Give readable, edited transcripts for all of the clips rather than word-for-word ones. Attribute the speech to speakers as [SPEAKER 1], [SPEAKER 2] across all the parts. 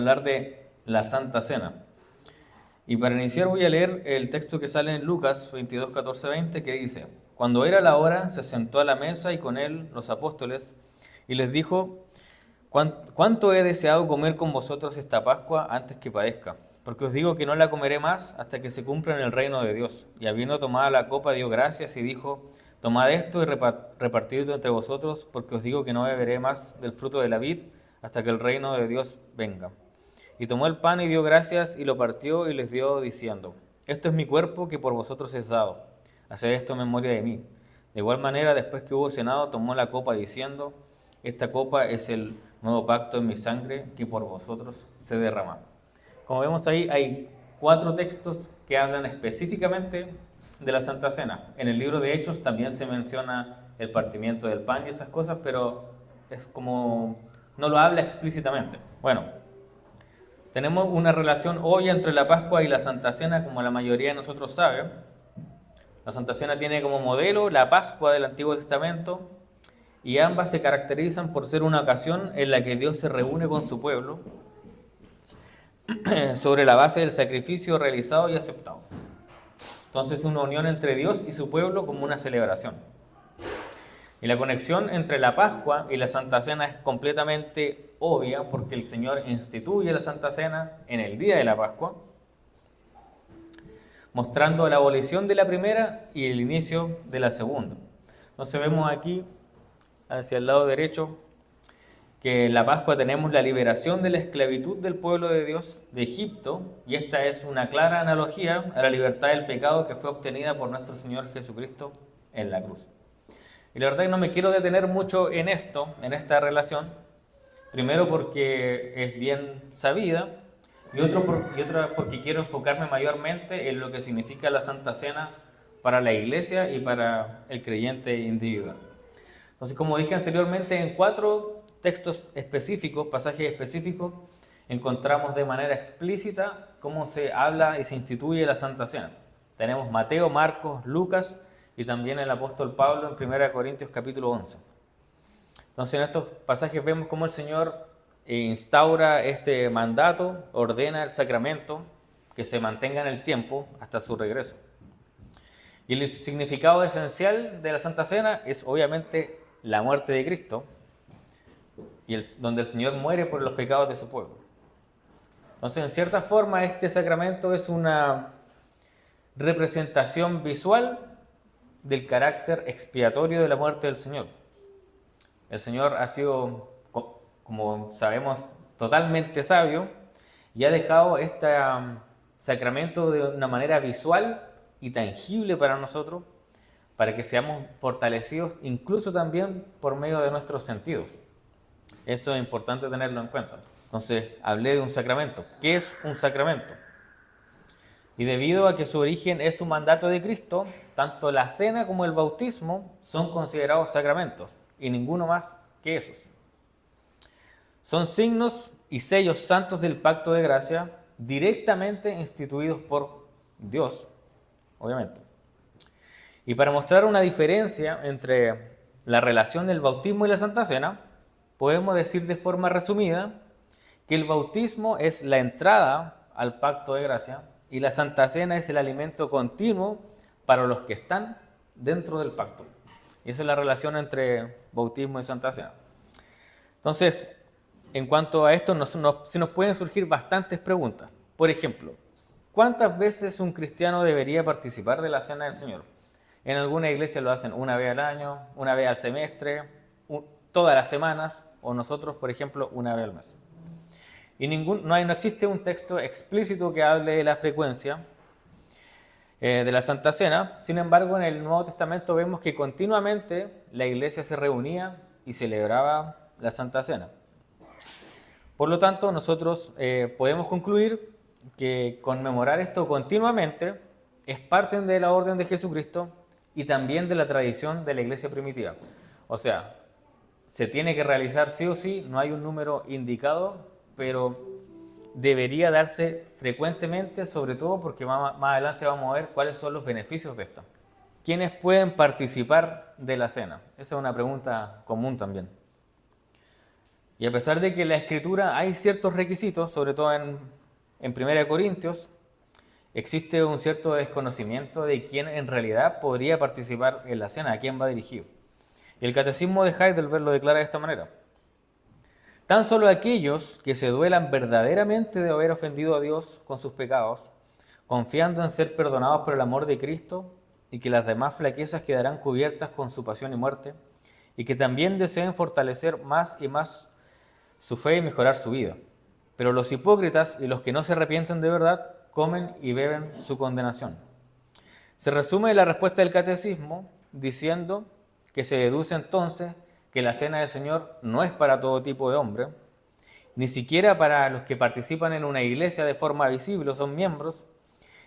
[SPEAKER 1] hablar de la Santa Cena. Y para iniciar voy a leer el texto que sale en Lucas 22, 14, 20, que dice: Cuando era la hora, se sentó a la mesa y con él los apóstoles, y les dijo: ¿Cuánto he deseado comer con vosotros esta Pascua antes que padezca? Porque os digo que no la comeré más hasta que se cumpla en el reino de Dios. Y habiendo tomado la copa, dio gracias y dijo: Tomad esto y repartidlo entre vosotros, porque os digo que no beberé más del fruto de la vid hasta que el reino de Dios venga. Y tomó el pan y dio gracias y lo partió y les dio diciendo: Esto es mi cuerpo que por vosotros es dado. Haced esto en memoria de mí. De igual manera, después que hubo cenado, tomó la copa diciendo: Esta copa es el nuevo pacto en mi sangre que por vosotros se derrama. Como vemos ahí, hay 4 textos que hablan específicamente de la Santa Cena. En el libro de Hechos también se menciona el partimiento del pan y esas cosas, pero es como no lo habla explícitamente. Bueno, tenemos una relación obvia entre la Pascua y la Santa Cena, como la mayoría de nosotros sabe. La Santa Cena tiene como modelo la Pascua del Antiguo Testamento, y ambas se caracterizan por ser una ocasión en la que Dios se reúne con su pueblo sobre la base del sacrificio realizado y aceptado. Entonces, una unión entre Dios y su pueblo como una celebración. Y la conexión entre la Pascua y la Santa Cena es completamente obvia, porque el Señor instituye la Santa Cena en el día de la Pascua, mostrando la abolición de la primera y el inicio de la segunda. Entonces vemos aquí, hacia el lado derecho, que en la Pascua tenemos la liberación de la esclavitud del pueblo de Dios de Egipto, y esta es una clara analogía a la libertad del pecado que fue obtenida por nuestro Señor Jesucristo en la cruz. Y la verdad es que no me quiero detener mucho en esto, en esta relación, primero porque es bien sabida, y otra porque quiero enfocarme mayormente en lo que significa la Santa Cena para la iglesia y para el creyente individual. Entonces, como dije anteriormente, en 4 textos específicos, pasajes específicos, encontramos de manera explícita cómo se habla y se instituye la Santa Cena. Tenemos Mateo, Marcos, Lucas y también el apóstol Pablo en 1 Corintios capítulo 11. Entonces, en estos pasajes vemos cómo el Señor instaura este mandato, ordena el sacramento que se mantenga en el tiempo hasta su regreso. Y el significado esencial de la Santa Cena es obviamente la muerte de Cristo, y donde el Señor muere por los pecados de su pueblo. Entonces, en cierta forma, este sacramento es una representación visual del carácter expiatorio de la muerte del Señor. El Señor ha sido, como sabemos, totalmente sabio, y ha dejado este sacramento de una manera visual y tangible para nosotros, para que seamos fortalecidos incluso también por medio de nuestros sentidos. Eso es importante tenerlo en cuenta. Entonces, hablé de un sacramento. ¿Qué es un sacramento? Y debido a que su origen es un mandato de Cristo, tanto la cena como el bautismo son considerados sacramentos, y ninguno más que esos. Son signos y sellos santos del pacto de gracia, directamente instituidos por Dios, obviamente. Y para mostrar una diferencia entre la relación del bautismo y la Santa Cena, podemos decir de forma resumida que el bautismo es la entrada al pacto de gracia y la Santa Cena es el alimento continuo para los que están dentro del pacto. Y esa es la relación entre bautismo y Santa Cena. Entonces, en cuanto a esto, se nos pueden surgir bastantes preguntas. Por ejemplo, ¿cuántas veces un cristiano debería participar de la Cena del Señor? En alguna iglesia lo hacen una vez al año, una vez al semestre, todas las semanas, o nosotros, por ejemplo, una vez al mes. Y no existe un texto explícito que hable de la frecuencia de la Santa Cena. Sin embargo, en el Nuevo Testamento vemos que continuamente la iglesia se reunía y celebraba la Santa Cena. Por lo tanto, nosotros podemos concluir que conmemorar esto continuamente es parte de la orden de Jesucristo y también de la tradición de la iglesia primitiva. O sea, se tiene que realizar sí o sí, no hay un número indicado, pero debería darse frecuentemente, sobre todo porque más adelante vamos a ver cuáles son los beneficios de esto. ¿Quiénes pueden participar de la cena? Esa es una pregunta común también. Y a pesar de que en la Escritura hay ciertos requisitos, sobre todo en 1 Corintios, existe un cierto desconocimiento de quién en realidad podría participar en la cena, a quién va dirigido. Y el Catecismo de Heidelberg lo declara de esta manera: tan solo aquellos que se duelan verdaderamente de haber ofendido a Dios con sus pecados, confiando en ser perdonados por el amor de Cristo y que las demás flaquezas quedarán cubiertas con su pasión y muerte, y que también deseen fortalecer más y más su fe y mejorar su vida. Pero los hipócritas y los que no se arrepienten de verdad comen y beben su condenación. Se resume la respuesta del Catecismo diciendo que se deduce entonces que la cena del Señor no es para todo tipo de hombre, ni siquiera para los que participan en una iglesia de forma visible o son miembros.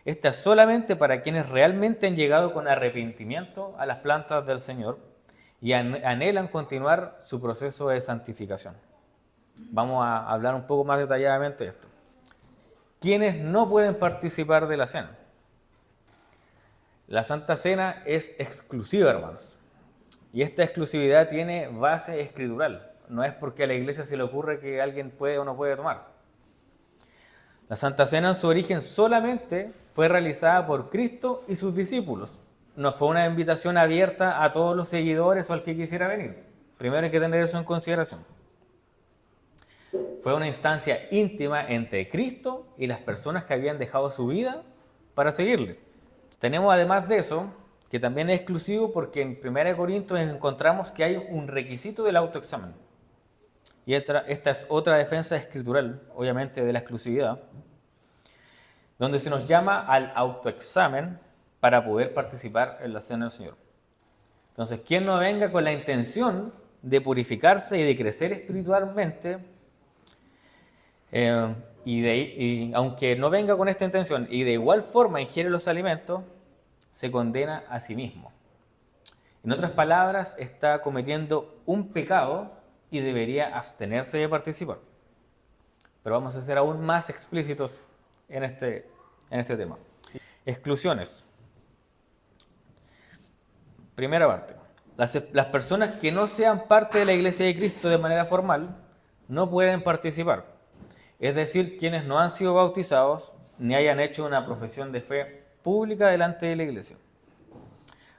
[SPEAKER 1] Esta es solamente para quienes realmente han llegado con arrepentimiento a las plantas del Señor y anhelan continuar su proceso de santificación. Vamos a hablar un poco más detalladamente de esto. ¿Quiénes no pueden participar de la cena? La Santa Cena es exclusiva, hermanos. Y esta exclusividad tiene base escritural. No es porque a la iglesia se le ocurre que alguien puede o no puede tomar. La Santa Cena en su origen solamente fue realizada por Cristo y sus discípulos. No fue una invitación abierta a todos los seguidores o al que quisiera venir. Primero hay que tener eso en consideración. Fue una instancia íntima entre Cristo y las personas que habían dejado su vida para seguirle. Tenemos además de eso, que también es exclusivo, porque en 1 Corintios encontramos que hay un requisito del autoexamen. Y esta es otra defensa escritural, obviamente, de la exclusividad, donde se nos llama al autoexamen para poder participar en la cena del Señor. Entonces, quien no venga con la intención de purificarse y de crecer espiritualmente, y aunque no venga con esta intención y de igual forma ingiere los alimentos, se condena a sí mismo. En otras palabras, está cometiendo un pecado y debería abstenerse de participar. Pero vamos a ser aún más explícitos en este tema. Exclusiones. Primera parte. Las personas que no sean parte de la Iglesia de Cristo de manera formal no pueden participar. Es decir, quienes no han sido bautizados ni hayan hecho una profesión de fe pública delante de la iglesia.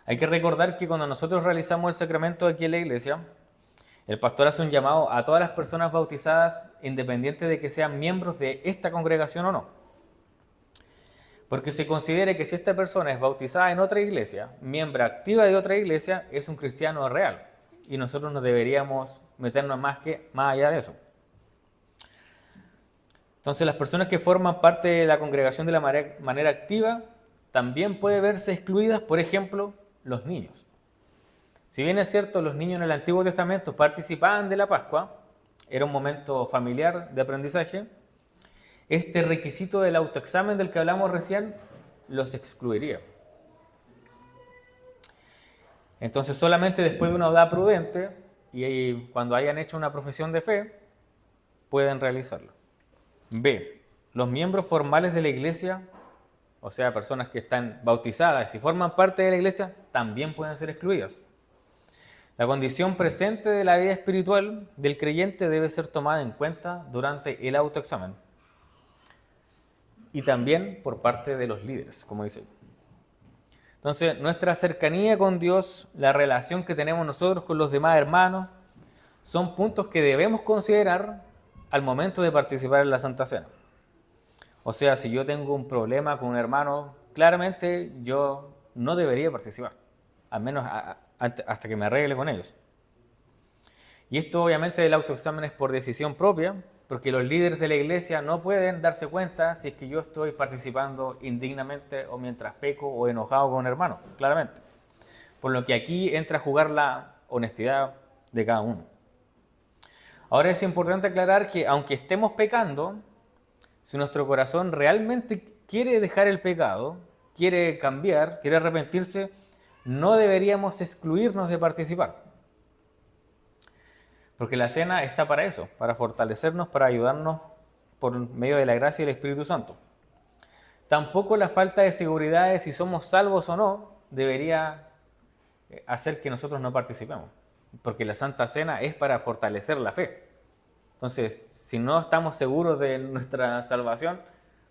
[SPEAKER 1] Hay que recordar que cuando nosotros realizamos el sacramento aquí en la iglesia, el pastor hace un llamado a todas las personas bautizadas, independiente de que sean miembros de esta congregación o no. Porque se considera que si esta persona es bautizada en otra iglesia, miembro activa de otra iglesia, es un cristiano real. Y nosotros no deberíamos meternos más allá de eso. Entonces, las personas que forman parte de la congregación de la manera activa también pueden verse excluidas, por ejemplo, los niños. Si bien es cierto, los niños en el Antiguo Testamento participaban de la Pascua, era un momento familiar de aprendizaje, este requisito del autoexamen del que hablamos recién los excluiría. Entonces, solamente después de una edad prudente y cuando hayan hecho una profesión de fe, pueden realizarlo. B. Los miembros formales de la iglesia, o sea, personas que están bautizadas y forman parte de la iglesia, también pueden ser excluidas. La condición presente de la vida espiritual del creyente debe ser tomada en cuenta durante el autoexamen. Y también por parte de los líderes, como dice. Entonces, nuestra cercanía con Dios, la relación que tenemos nosotros con los demás hermanos, son puntos que debemos considerar al momento de participar en la Santa Cena. O sea, si yo tengo un problema con un hermano, claramente yo no debería participar, al menos hasta que me arregle con ellos. Y esto obviamente del autoexamen es por decisión propia, porque los líderes de la iglesia no pueden darse cuenta si es que yo estoy participando indignamente o mientras peco o enojado con un hermano, claramente. Por lo que aquí entra a jugar la honestidad de cada uno. Ahora es importante aclarar que aunque estemos pecando, si nuestro corazón realmente quiere dejar el pecado, quiere cambiar, quiere arrepentirse, no deberíamos excluirnos de participar. Porque la cena está para eso, para fortalecernos, para ayudarnos por medio de la gracia del Espíritu Santo. Tampoco la falta de seguridad de si somos salvos o no debería hacer que nosotros no participemos. Porque la Santa Cena es para fortalecer la fe. Entonces, si no estamos seguros de nuestra salvación,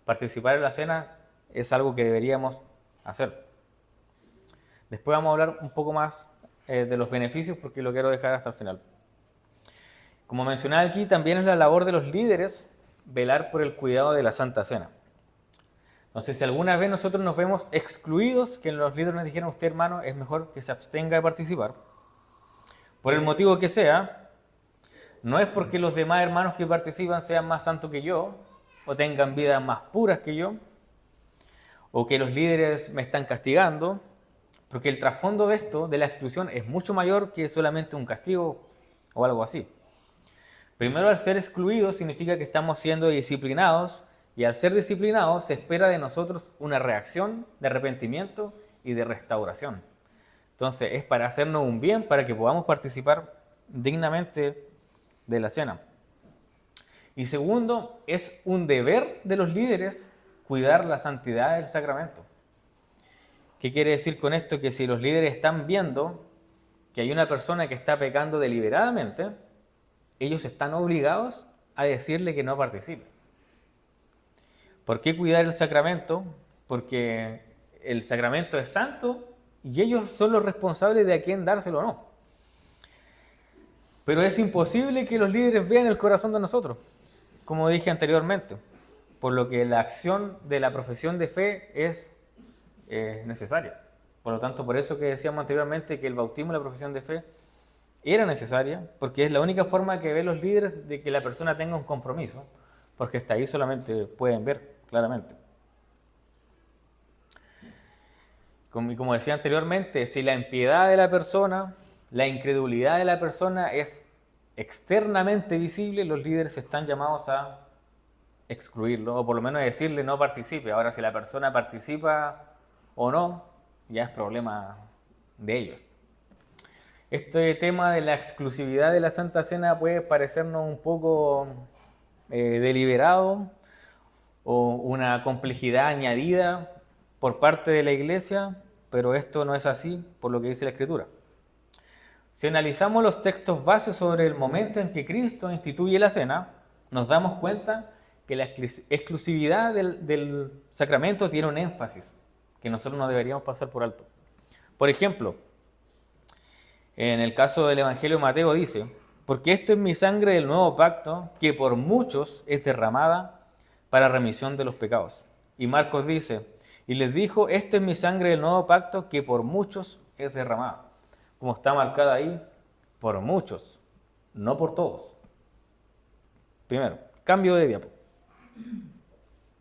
[SPEAKER 1] participar en la cena es algo que deberíamos hacer. Después vamos a hablar un poco más de los beneficios porque lo quiero dejar hasta el final. Como mencionaba aquí, también es la labor de los líderes velar por el cuidado de la Santa Cena. Entonces, si alguna vez nosotros nos vemos excluidos, que los líderes nos dijeron, usted hermano, es mejor que se abstenga de participar, por el motivo que sea, no es porque los demás hermanos que participan sean más santos que yo, o tengan vidas más puras que yo, o que los líderes me están castigando, porque el trasfondo de esto, de la exclusión, es mucho mayor que solamente un castigo o algo así. Primero, al ser excluidos significa que estamos siendo disciplinados, y al ser disciplinados se espera de nosotros una reacción de arrepentimiento y de restauración. Entonces es para hacernos un bien, para que podamos participar dignamente de la cena. Y segundo, es un deber de los líderes cuidar la santidad del sacramento. ¿Qué quiere decir con esto? Que si los líderes están viendo que hay una persona que está pecando deliberadamente, ellos están obligados a decirle que no participe. ¿Por qué cuidar el sacramento? Porque el sacramento es santo y ellos son los responsables de a quién dárselo o no. Pero es imposible que los líderes vean el corazón de nosotros, como dije anteriormente, por lo que la acción de la profesión de fe es necesaria. Por lo tanto, por eso que decíamos anteriormente que el bautismo y la profesión de fe era necesaria, porque es la única forma que ven los líderes de que la persona tenga un compromiso, porque hasta ahí solamente pueden ver claramente. Como decía anteriormente, si la impiedad de la persona, la incredulidad de la persona es externamente visible, los líderes están llamados a excluirlo, o por lo menos a decirle no participe. Ahora, si la persona participa o no, ya es problema de ellos. Este tema de la exclusividad de la Santa Cena puede parecernos un poco deliberado o una complejidad añadida por parte de la Iglesia, pero esto no es así por lo que dice la Escritura. Si analizamos los textos base sobre el momento en que Cristo instituye la cena, nos damos cuenta que la exclusividad del sacramento tiene un énfasis que nosotros no deberíamos pasar por alto. Por ejemplo, en el caso del Evangelio de Mateo dice, porque esto es mi sangre del nuevo pacto, que por muchos es derramada para remisión de los pecados. Y Marcos dice, y les dijo, esto es mi sangre del nuevo pacto, que por muchos es derramada. Como está marcada ahí, por muchos, no por todos. Primero, cambio de diapo.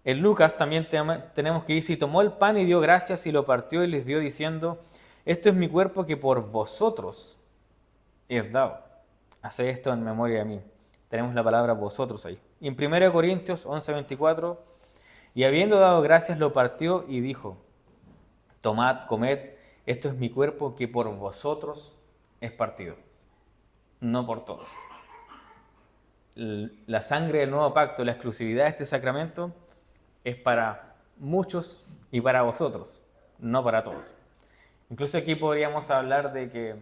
[SPEAKER 1] En Lucas también tenemos que dice, y tomó el pan y dio gracias y lo partió y les dio diciendo, esto es mi cuerpo que por vosotros es dado. Haced esto en memoria de mí. Tenemos la palabra vosotros ahí. Y en 1 Corintios 11:24, y habiendo dado gracias lo partió y dijo, tomad, comed, esto es mi cuerpo que por vosotros es partido, no por todos. La sangre del nuevo pacto, la exclusividad de este sacramento es para muchos y para vosotros, no para todos. Incluso aquí podríamos hablar de que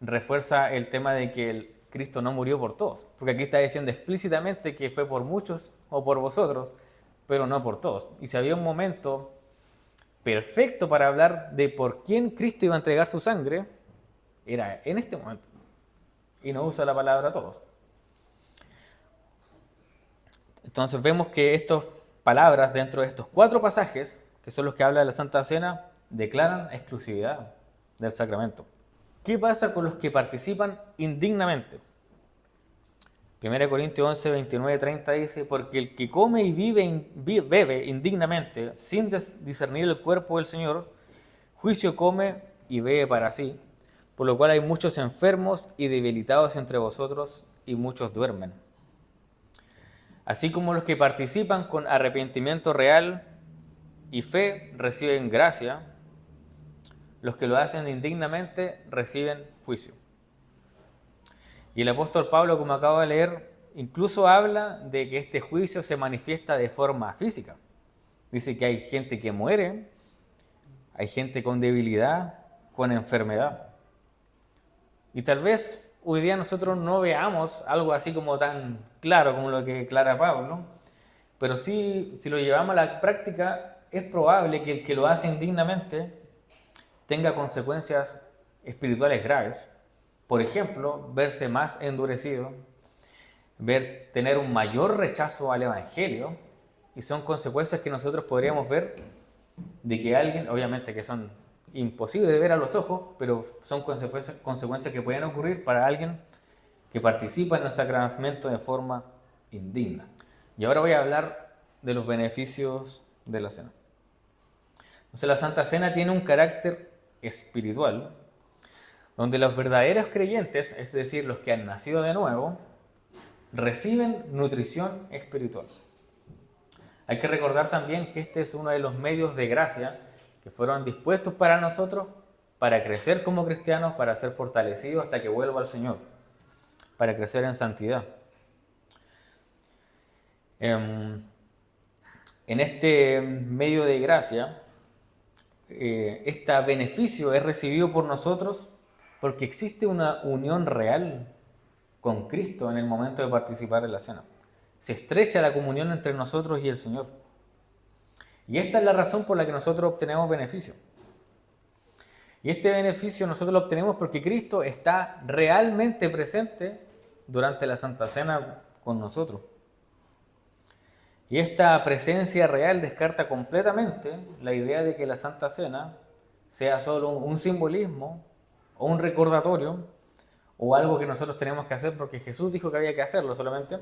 [SPEAKER 1] refuerza el tema de que Cristo no murió por todos, porque aquí está diciendo explícitamente que fue por muchos o por vosotros, pero no por todos. Y si había un momento perfecto para hablar de por quién Cristo iba a entregar su sangre, era en este momento. Y no usa la palabra todos. Entonces vemos que estas palabras dentro de estos 4 pasajes, que son los que habla de la Santa Cena, declaran exclusividad del sacramento. ¿Qué pasa con los que participan indignamente? 1 Corintios 11, 29, 30 dice, porque el que come y bebe indignamente, sin discernir el cuerpo del Señor, juicio come y bebe para sí, por lo cual hay muchos enfermos y debilitados entre vosotros, y muchos duermen. Así como los que participan con arrepentimiento real y fe reciben gracia, los que lo hacen indignamente reciben juicio. Y el apóstol Pablo, como acabo de leer, incluso habla de que este juicio se manifiesta de forma física. Dice que hay gente que muere, hay gente con debilidad, con enfermedad. Y tal vez hoy día nosotros no veamos algo así como tan claro como lo que declara Pablo, pero sí, si lo llevamos a la práctica, es probable que el que lo hace indignamente tenga consecuencias espirituales graves. Por ejemplo, verse más endurecido, tener un mayor rechazo al Evangelio, y son consecuencias que nosotros podríamos ver de que alguien, obviamente que son imposibles de ver a los ojos, pero son consecuencias que pueden ocurrir para alguien que participa en el sacramento de forma indigna. Y ahora voy a hablar de los beneficios de la cena. Entonces la Santa Cena tiene un carácter espiritual, donde los verdaderos creyentes, es decir, los que han nacido de nuevo, reciben nutrición espiritual. Hay que recordar también que este es uno de los medios de gracia que fueron dispuestos para nosotros para crecer como cristianos, para ser fortalecidos hasta que vuelva al Señor, para crecer en santidad. En este medio de gracia, este beneficio es recibido por nosotros porque existe una unión real con Cristo en el momento de participar en la cena. Se estrecha la comunión entre nosotros y el Señor. Y esta es la razón por la que nosotros obtenemos beneficio. Y este beneficio nosotros lo obtenemos porque Cristo está realmente presente durante la Santa Cena con nosotros. Y esta presencia real descarta completamente la idea de que la Santa Cena sea solo un simbolismo o un recordatorio o algo que nosotros tenemos que hacer porque Jesús dijo que había que hacerlo solamente,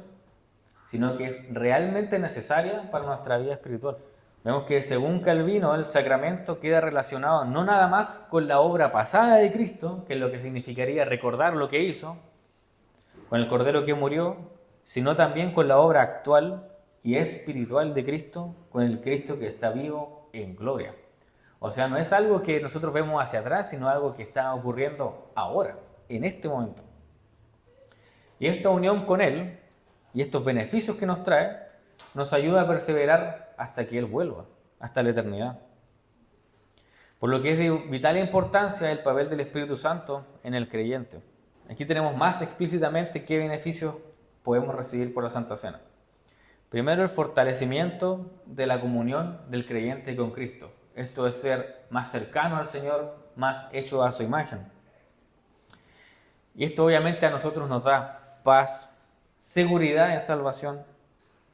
[SPEAKER 1] sino que es realmente necesaria para nuestra vida espiritual. Vemos que según Calvino el sacramento queda relacionado no nada más con la obra pasada de Cristo, que es lo que significaría recordar lo que hizo, con el Cordero que murió, sino también con la obra actual y espiritual de Cristo, con el Cristo que está vivo en gloria. O sea, no es algo que nosotros vemos hacia atrás, sino algo que está ocurriendo ahora, en este momento. Y esta unión con Él y estos beneficios que nos trae, nos ayuda a perseverar hasta que Él vuelva, hasta la eternidad. Por lo que es de vital importancia el papel del Espíritu Santo en el creyente. Aquí tenemos más explícitamente qué beneficios podemos recibir por la Santa Cena. Primero, el fortalecimiento de la comunión del creyente con Cristo. Esto es ser más cercano al Señor, más hecho a su imagen. Y esto obviamente a nosotros nos da paz, seguridad en salvación,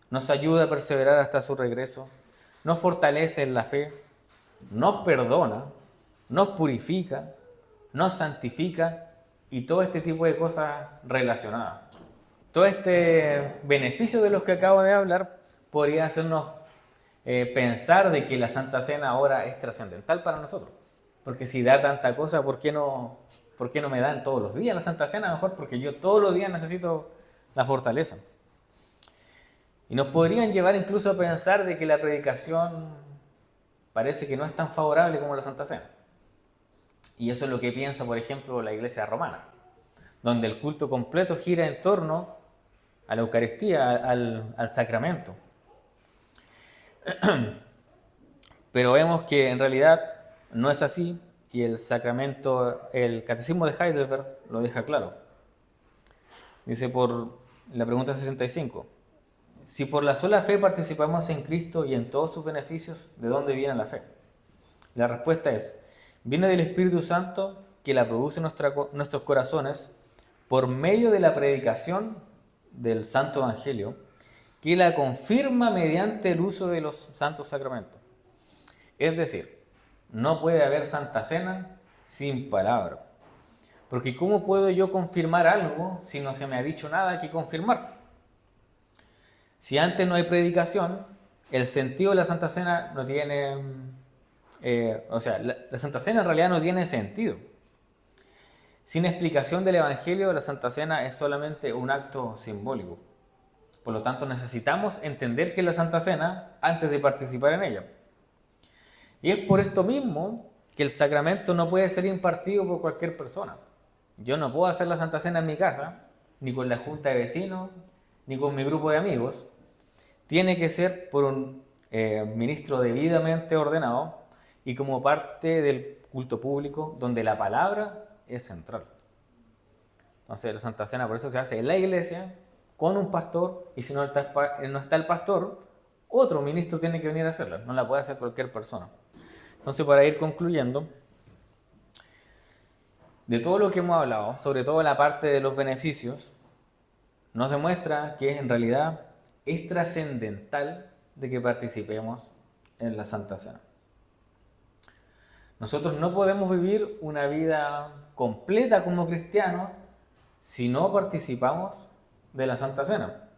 [SPEAKER 1] nos ayuda a perseverar hasta su regreso, nos fortalece en la fe, nos perdona, nos purifica, nos santifica y todo este tipo de cosas relacionadas. Todo este beneficio de los que acabo de hablar podría hacernos pensar de que la Santa Cena ahora es trascendental para nosotros. Porque si da tanta cosa, ¿por qué no me dan todos los días la Santa Cena? A lo mejor porque yo todos los días necesito la fortaleza. Y nos podrían llevar incluso a pensar de que la predicación parece que no es tan favorable como la Santa Cena. Y eso es lo que piensa, por ejemplo, la Iglesia romana, donde el culto completo gira en torno a la Eucaristía, al sacramento. Pero vemos que en realidad no es así y el sacramento, el Catecismo de Heidelberg lo deja claro. Dice por la pregunta 65, si por la sola fe participamos en Cristo y en todos sus beneficios, ¿de dónde viene la fe? La respuesta es, viene del Espíritu Santo que la produce en nuestros corazones por medio de la predicación del Santo Evangelio, que la confirma mediante el uso de los santos sacramentos. Es decir, no puede haber Santa Cena sin palabra. Porque ¿cómo puedo yo confirmar algo si no se me ha dicho nada que confirmar? Si antes no hay predicación, el sentido de la Santa Cena no tiene... la Santa Cena en realidad no tiene sentido. Sin explicación del Evangelio, la Santa Cena es solamente un acto simbólico. Por lo tanto, necesitamos entender qué es la Santa Cena antes de participar en ella. Y es por esto mismo que el sacramento no puede ser impartido por cualquier persona. Yo no puedo hacer la Santa Cena en mi casa, ni con la junta de vecinos, ni con mi grupo de amigos. Tiene que ser por un ministro debidamente ordenado y como parte del culto público donde la palabra es central. Entonces la Santa Cena por eso se hace en la iglesia, con un pastor, y si no está el pastor, otro ministro tiene que venir a hacerla, no la puede hacer cualquier persona. Entonces, para ir concluyendo, de todo lo que hemos hablado, sobre todo la parte de los beneficios, nos demuestra que en realidad es trascendental de que participemos en la Santa Cena. Nosotros no podemos vivir una vida completa como cristianos si no participamos de la Santa Cena.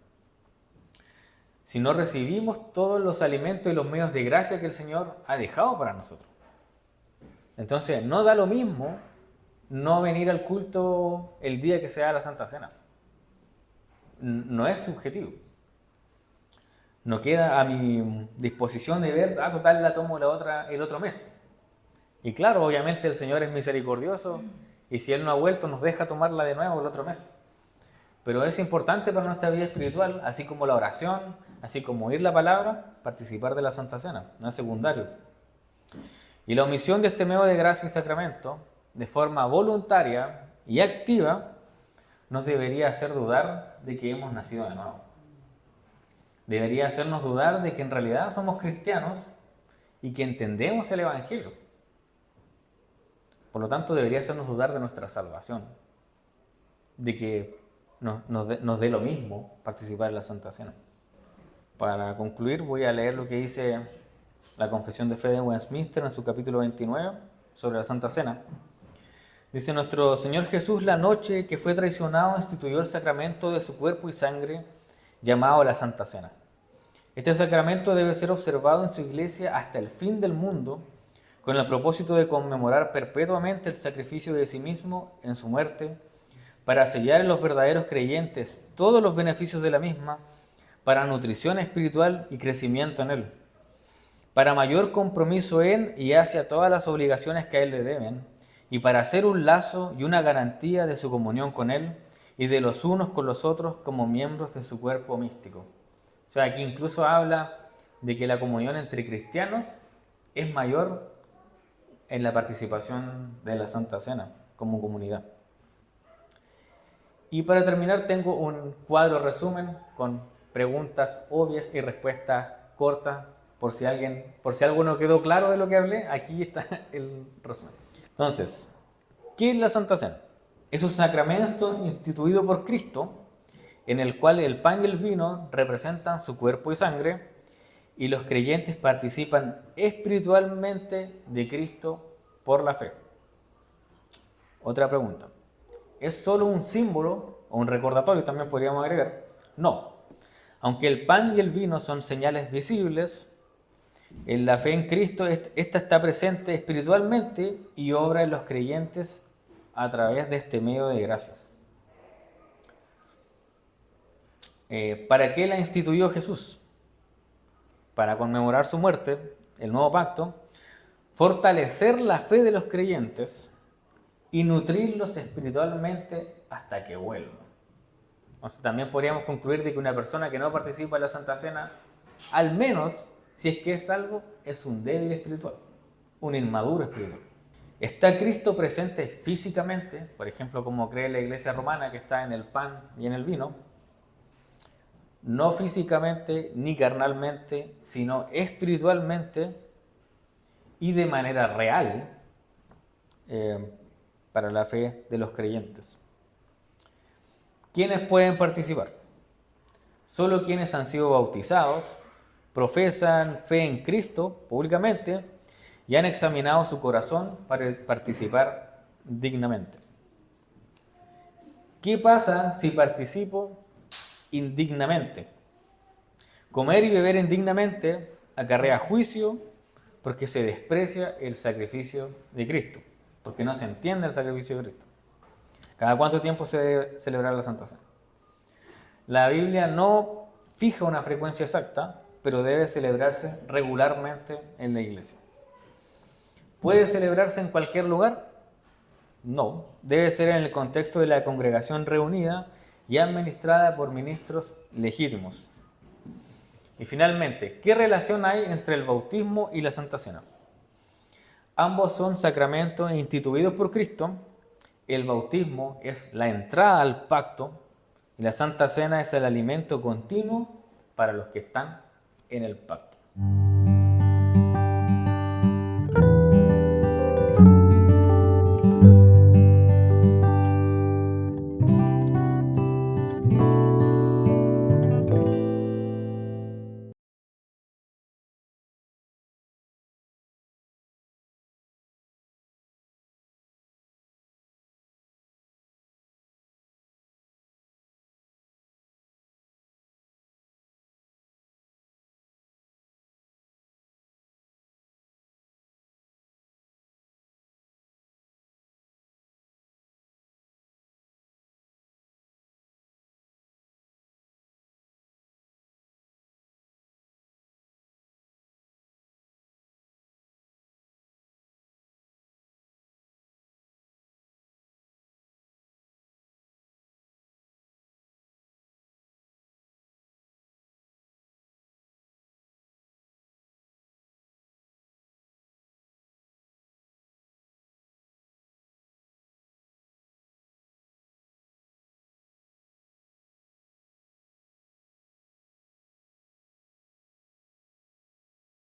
[SPEAKER 1] Si no recibimos todos los alimentos y los medios de gracia que el Señor ha dejado para nosotros. Entonces, no da lo mismo no venir al culto el día que sea la Santa Cena. No es subjetivo. No queda a mi disposición de ver, total, la tomo el otro mes. Y claro, obviamente el Señor es misericordioso y si Él no ha vuelto nos deja tomarla de nuevo el otro mes. Pero es importante para nuestra vida espiritual, así como la oración, así como oír la palabra, participar de la Santa Cena, no es secundario. Y la omisión de este medio de gracia y sacramento, de forma voluntaria y activa, nos debería hacer dudar de que hemos nacido de nuevo. Debería hacernos dudar de que en realidad somos cristianos y que entendemos el Evangelio. Por lo tanto, debería hacernos dudar de nuestra salvación, de que nos dé lo mismo participar en la Santa Cena. Para concluir, voy a leer lo que dice la Confesión de Fe de Westminster en su capítulo 29 sobre la Santa Cena. Dice: nuestro Señor Jesús, la noche que fue traicionado, instituyó el sacramento de su cuerpo y sangre, llamado la Santa Cena. Este sacramento debe ser observado en su iglesia hasta el fin del mundo, con el propósito de conmemorar perpetuamente el sacrificio de sí mismo en su muerte, para sellar en los verdaderos creyentes todos los beneficios de la misma, para nutrición espiritual y crecimiento en él, para mayor compromiso en y hacia todas las obligaciones que a él le deben, y para hacer un lazo y una garantía de su comunión con él y de los unos con los otros como miembros de su cuerpo místico. O sea, aquí incluso habla de que la comunión entre cristianos es mayor en la participación de la Santa Cena como comunidad. Y para terminar tengo un cuadro resumen con preguntas obvias y respuestas cortas por si algo no quedó claro de lo que hablé, aquí está el resumen. Entonces, ¿qué es la Santa Cena? Es un sacramento instituido por Cristo en el cual el pan y el vino representan su cuerpo y sangre y los creyentes participan espiritualmente de Cristo por la fe. Otra pregunta. ¿Es solo un símbolo o un recordatorio, también podríamos agregar? No. Aunque el pan y el vino son señales visibles, en la fe en Cristo, esta está presente espiritualmente y obra en los creyentes a través de este medio de gracia. ¿Para qué la instituyó Jesús? Para conmemorar su muerte, el nuevo pacto, fortalecer la fe de los creyentes y nutrirlos espiritualmente hasta que vuelva. Entonces también podríamos concluir de que una persona que no participa en la Santa Cena, al menos, si es que es salvo, es un débil espiritual, un inmaduro espiritual. ¿Está Cristo presente físicamente, por ejemplo, como cree la Iglesia romana, que está en el pan y en el vino? No físicamente ni carnalmente, sino espiritualmente y de manera real para la fe de los creyentes. ¿Quiénes pueden participar? Solo quienes han sido bautizados, profesan fe en Cristo públicamente y han examinado su corazón para participar dignamente. ¿Qué pasa si participo indignamente? Comer y beber indignamente acarrea juicio porque se desprecia el sacrificio de Cristo, porque no se entiende el sacrificio de Cristo. ¿Cada cuánto tiempo se debe celebrar la Santa Cena? La Biblia no fija una frecuencia exacta, pero debe celebrarse regularmente en la iglesia. ¿Puede celebrarse en cualquier lugar? No, debe ser en el contexto de la congregación reunida y administrada por ministros legítimos. Y finalmente, ¿qué relación hay entre el bautismo y la Santa Cena? Ambos son sacramentos instituidos por Cristo el bautismo es la entrada al pacto y la Santa Cena es el alimento continuo para los que están en el pacto.